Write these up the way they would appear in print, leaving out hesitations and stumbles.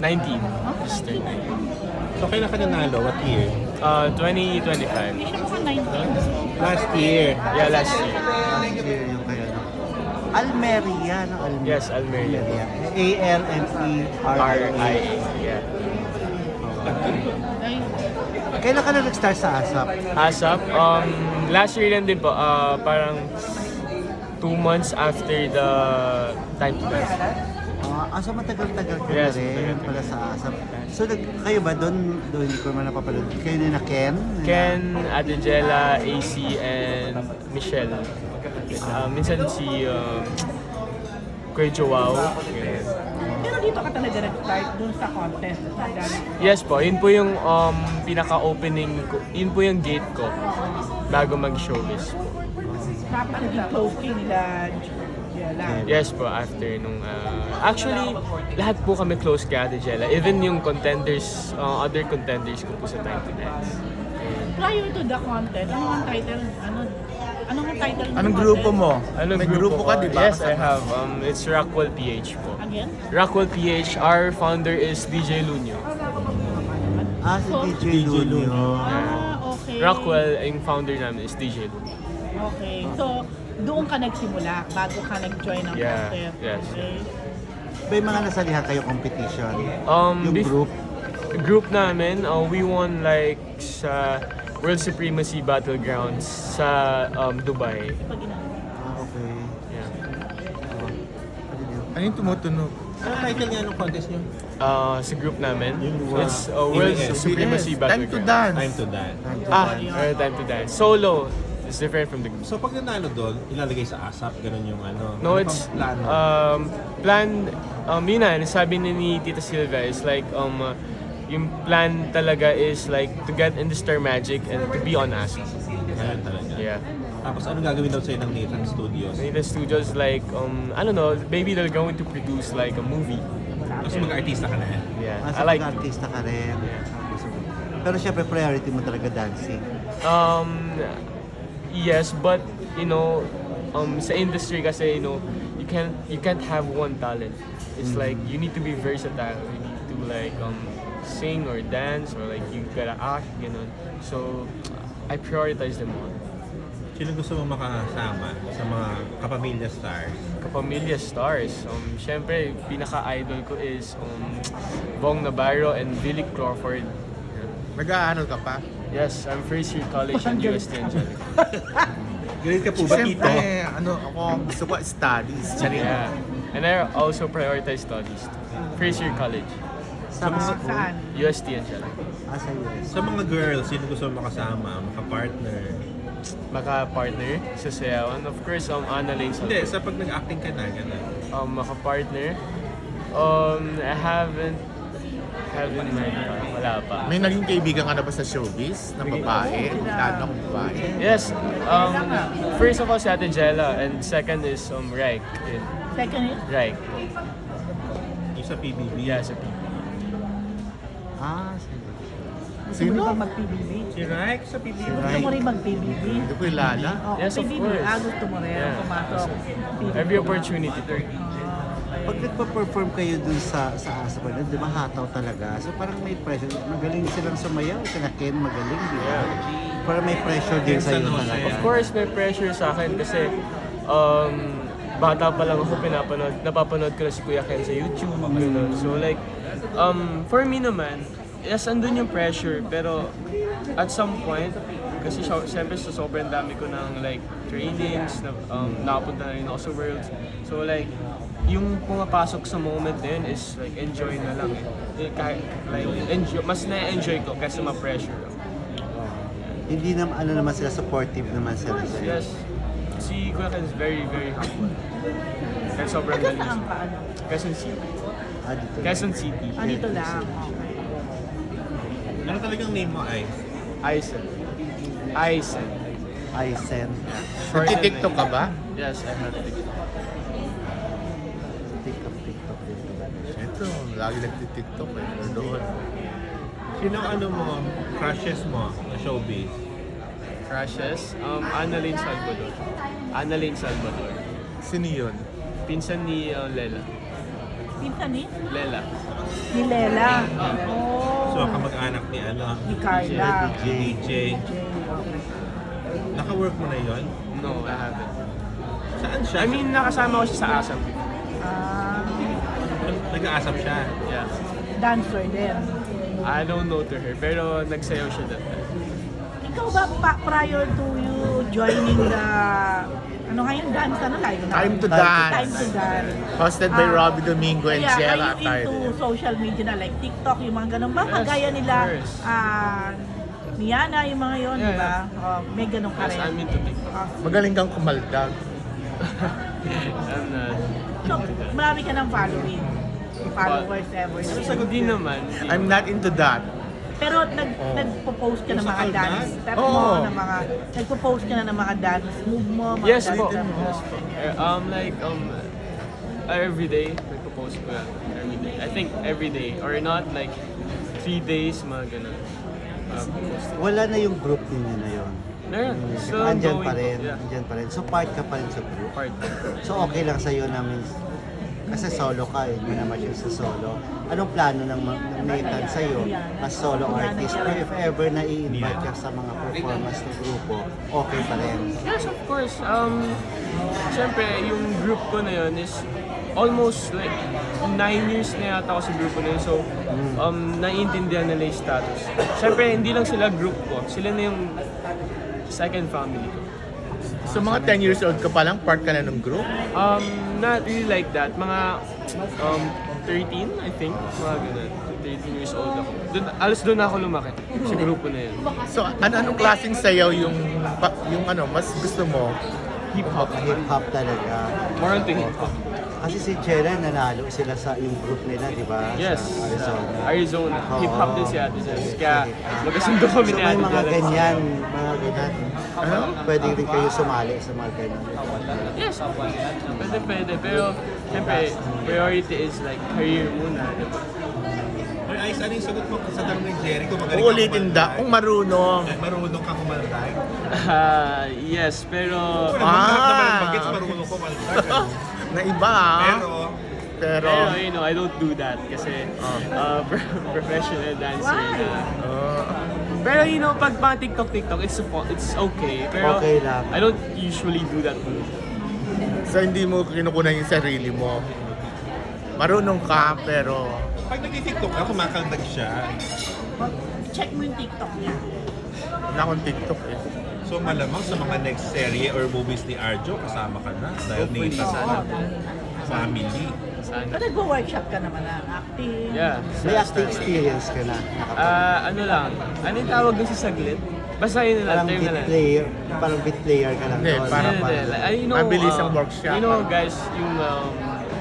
19. Just turned 19. So kailan ka nanalo? What year? 2025. Hindi siya mukhang 19. Last year. Yeah, last year. Last year yung kaya no? Almeria, no? Almeria. Yes, Almeria. Almeria. RIA. Yeah. Ay, Kailan ka na nag-start sa ASAP? ASAP, last year lang din po, parang 2 months after the time to dance. So matagal-tagal ka Yes, na rin matagal-tagal. pala sa ASAP. So kayo ba doon ko naman napapanood? Kayo na Ken? Ken, Adegela, AC, and Michelle. Minsan si Kuya Joao. pero dito ka talaga nag-start dun sa contest. Sa dance. Yes po, yun po yung pinaka-opening ko, yun po yung gate ko bago mag-showbiz po. Dapat naging close kayo nila. Yes po, after nung... actually, lahat po kami close kay Ate Jella. Even yung contenders, other contenders ko po sa Time to Dance. Prior to the contest, ano ang title? Anong title ng Anong grupo contest? mo? Anong May grupo ka, di ba? Yes, I have. It's Rockwell PH po. Again? Rockwell PH, our founder is DJ Lunyo. Si DJ Lunyo. Okay. Rockwell, yung founder namin is DJ Lunyo. Okay. So, doon ka nagsimula bago ka nag-join ng Yeah, contest. yes. Okay. May mga nasalihan kayo competition? Yung Bef- group? Group namin, we won like sa World Supremacy Battlegrounds sa Dubai. Pag ina- Okay. Yeah. Ano yung tumutunog? Ano title niya nung contest niyo? Sa group namin, Yung, it's World ABS. Supremacy Yes, time to Battlegrounds. dance. Time to dance. Time to dance. Solo. It's different from the group. So pag nanalo doon, ilalagay sa ASAP, ganun yung ano. No, Ano it's pang plano? yun na, sabi ni Tita Silvia, is like, yung plan talaga is like to get in the Star Magic and to be on ASAP. Ayun talaga. Yeah. Tapos ano gagawin daw sa'yo ng Nathan Studios? Tita Studios, like, I don't know, maybe they're going to produce like a movie. Kasi mag-artista ka na yan. Yeah, Sa I like it. artista ka rin. Pero syempre priority mo talaga dancing. Yes, but you know, sa industry kasi, you know, you can't have one talent. It's like you need to be versatile. You need to like sing or dance or like you gotta act, ganun. So I prioritize them all. Sino gusto mo makasama sa mga kapamilya stars? Kapamilya stars. Syempre, pinaka-idol ko is Bong Navarro and Billy Crawford. Nag-aaral ka pa? Yes, I'm first year college at UST Angelica. Grade ka po ba dito? Siyempre, ako gusto ko studies. Charing. Yeah. And I also prioritize studies. First year college. Sa mga school? Saan? UST Angelica. Sa US. Sa mga girls, sino gusto mo makasama? Maka-partner? Maka-partner sa sayawan. Of course, Anna Lane Hindi, Salvador. sa pag nag-acting ka na, gano'n. Maka-partner. I haven't met pa. Wala pa. May naging kaibigan ka na ba sa showbiz? Na babae? Lalo na kung babae? Yes. First of all, si Ate Jella. And second is Raik. Second is? Raik. Yung sa PBB. Yeah, sa PBB. Sige. Gusto mo rin Sino? bang mag-PBB? Si Raik sa PBB. Gusto mo rin mag-PBB? Hindi ko ilala. Oh, Yes, of PBB. course. Gusto mo rin Yeah. pumasok. PBB. Every opportunity to. Pag nagpa-perform kayo dun sa ASAP, di ba hataw talaga? So parang may pressure. Magaling silang sumayaw. Sila Ken magaling, di ba? Parang may pressure din Ken sa'yo San Jose. talaga. Of course, may pressure sa akin kasi bata pa lang ako napapanood ko na si Kuya Ken sa YouTube. Ganun. So like, for me naman, yes, andun yung pressure, pero at some point, kasi syempre sa sobrang dami ko ng like trainings, nakapunta na rin ako sa Worlds. So like, yung pumapasok sa moment din is like enjoy na lang eh. Like enjoy, mas na-enjoy ko kasi ma-pressure. Hindi naman sila supportive naman sila sa'yo. Yes. Si Kuya Ken is very, very humble. Kaya sobrang Hanggang galing. saan ka? Ano? Quezon City. Dito. Quezon City. Dito lang. Okay. Ano talagang name mo ay? Aisen. Aisen. Aisen. Short and Nagtitiktok ka ba? Yes, I have TikTok. TikTok dito. Ito, lagi nagtitiktok eh. Ano doon? Sino ano mo, crushes mo na showbiz? Crushes. Anna Lane Salvador. Anna Lane Salvador. Sino yun? Pinsan ni Lela. Pinsan ni? Lela. Ni Lela. Oh. So, kamag-anak ni Ni Carla. DJ. Naka-work mo na yon? No, I haven't. Saan siya? I mean, nakasama ko siya sa ASAP. Ah, Nag-aasap siya. Yeah. dancer din. I don't know to her, pero nagsayaw siya that time. Ikaw ba, prior to you joining the, ano nga yung dance, ano tayo na? Time to Time Dance. to Dance. Hosted by Ah, Robbie Domingo and Kaya, Sierra are you into Atayde. social media na like TikTok, yung mga ganun ba? Yes, Kagaya nila, of course. Miana, yung mga yun, Yeah, di ba? Oh, may ganun ka Yes, rin. I'm into TikTok. Ah, Magaling kang kumaldag. I'm not. so, marami ka ng followers ever. Hindi naman. I'm not into that. Pero nagpo-post ka ng Yung sa mga Kaldan? dance step Oo. mo, ng mga, nagpo-post ka na ng mga dance move mo, mga Yes dance po. step mo. Yes po. Every day, nagpo-post ko yan. Every day. I think every day. Or not, like 3 days, mga ganun. Post. Wala na yung group ninyo na yun. Meron. Still Andyan going. pa rin. Yeah. Andyan pa rin. So part ka pa rin sa group. Part. So okay lang sa'yo na kasi solo ka, hindi naman siya sa solo. Anong plano ng Nathan sa'yo as solo artist? Or if ever na i-invite ka sa mga performance ng grupo, okay pa rin. Yes, of course. Siyempre, yung group ko na yun is almost like 9 years na yata ako sa grupo na yun. So, naiintindihan nila yung status. Siyempre, hindi lang sila group ko. Sila na yung second family ko. So mga 10 years old ka pa lang, part ka na ng group? Not really like that. Mga 13, I think. Mga ganun. 13 years old ako. Alas doon ako lumaki. Sa grupo na yun. So anong klaseng sayaw yung mas gusto mo? Hip-hop. Hip-hop talaga. More onto hip-hop. Kasi si Chela, nanalo sila sa yung group nila, di ba? Yes. Sa Arizona. Arizona. Oo. Hip-hop din si Ate Jess. Kaya magkasundo kami So ni may Ate mga Jess. ganyan, pwede rin kayo sumali sa mga ganyan. Yes, pwede. Pero, siyempre, priority is like career muna. Diba? Or Ice, ano yung sagot mo sa tanong ni Jerry? Kung magaling Uulitin kung marunong. Marunong ka kumaltay. Yes, pero... Bagets marunong kumaltay. Na iba ah. Pero, Pero, I don't do that kasi professional dancer na. Pero pag TikTok, it's okay. Pero Okay lang. I don't usually do that. So hindi mo kinukunan yung sarili mo. Marunong ka pero pag nag-TikTok ka, kumakaldag siya. Check mo yung TikTok niya. wala akong TikTok eh. So malamang sa mga next serye or movies ni Arjo, kasama ka na. Dahil Hopefully, Nathan sana. family. Sana. So, nagwo-workship ka naman na acting. Yeah. May acting experience ka na. Ano lang, ano yung tawag doon sa saglit? Basta yun na lang, Parang term beat na lang. player, parang beat player ka lang Hindi, doon. parang- Mabilis ang workshop. You know guys, yung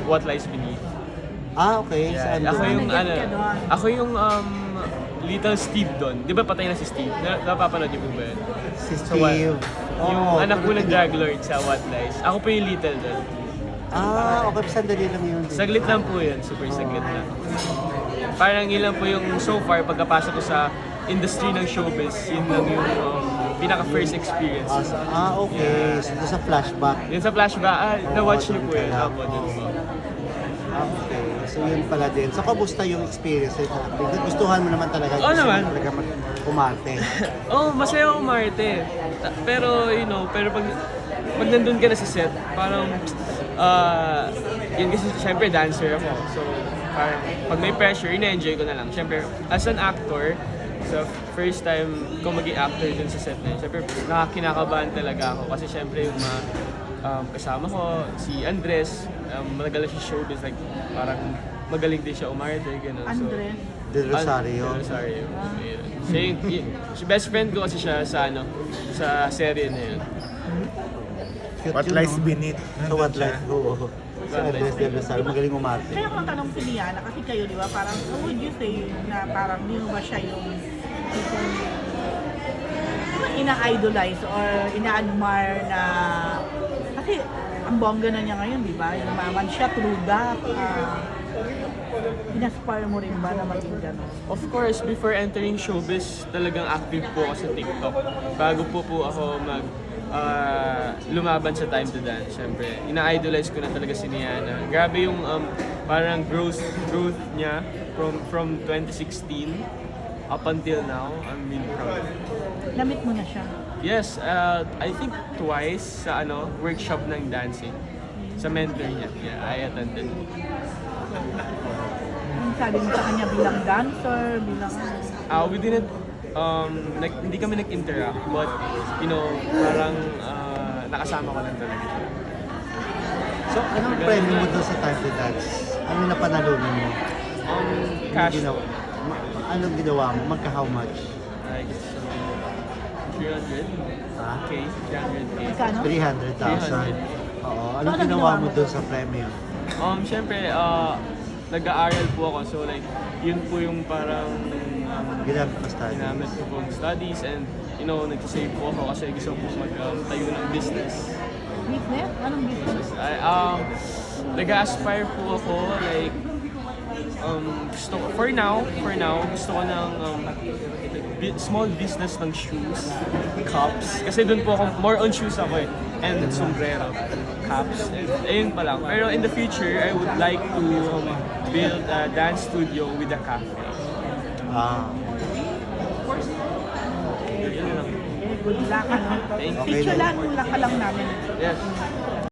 What Lies Beneath. Okay, Yeah, saan ako doon? yung Nag-get ka doon? ako yung Little Steve doon. Di ba patay na si Steve? Napapanood niyo po ba yun? Si So, what? Steve. Yung Oo, anak ko pero ng drug lord sa What Lies. Ako po yung Little doon. Okay, sandali lang yun. Saglit lang po yun, super saglit lang. Parang yun lang po yung so far pagkapasok ko sa industry ng showbiz, yun lang yung pinaka first experience. Okay. So, doon sa flashback. Yun sa flashback, na-watch niyo doon po ka yun. lang. Ako dun po. Okay. So, yun pala din. So, kamusta yung experience sa acting? Gustuhan mo naman talaga. Oo Gusto mo naman. talaga umarte. Oh, masaya ako umarte. Pero, pero pag nandun ka na sa set, parang, yun kasi syempre dancer ako. So, parang pag may pressure, ina-enjoy ko na lang. Syempre, as an actor, sa first time ko maging actor dun sa set na yun, syempre, nakakinakabahan talaga ako. Kasi syempre yung mga kasama ko, si Andres, magaling siya showbiz, like, parang magaling din siya umarte, gano'n. Andres? Del Rosario. Del Rosario. Ayun. Siya yung best friend ko kasi siya sa sa serye na yun. Cute What yun, lies no? beneath. So, what lies? Oo. Si Andres Del Rosario, magaling umarte. Kaya kung tanong si Liana, kasi kayo, di ba, parang, would you say na parang hindi mo ba siya yung ina-idolize or ina-admire na, kasi ang bongga na niya ngayon, di ba? Yung maman siya, through that, inaspire mo rin ba na maging gano'n? Of course, before entering showbiz, talagang active po ako sa TikTok. Bago po ako lumaban sa Time to Dance. Siyempre, ina-idolize ko na talaga si Niana. Grabe yung parang growth niya from 2016 up until now. I'm really proud. Namit mo na siya. Yes, I think twice sa workshop ng dancing. Sa mentor niya. Yeah, I attended. Ang sabi mo sa kanya bilang dancer, bilang We didn't, hindi kami nag-interact, but, parang nakasama ko lang talaga siya. So, anong premyo mo doon sa Time to Dance? Ano na panalunan mo? Cash. Anong ginawa mo? How much? Like, 300? Ha? K? 300K. Magkano? 300,000. Oo. So, Anong anong ginawa ginawa mo mo? doon sa premyo? Siyempre, nag-aaral po ako. So, like, yun po yung parang Ginamit mo study. ginamit ko pong studies and, nag-save po ako kasi gusto ko magtayo ng business. Business? Anong business? Nag-aspire po ako, like, gusto ko, for now, gusto ko ng small business ng shoes, cups. Kasi doon po ako, more on shoes ako eh. And sombrero, cups, and ayun pa lang. Pero in the future, I would like to build a dance studio with a cafe. Ah. Yun lang. Good luck, ano? Thank you. Okay, Picture lang ka lang namin. Yes.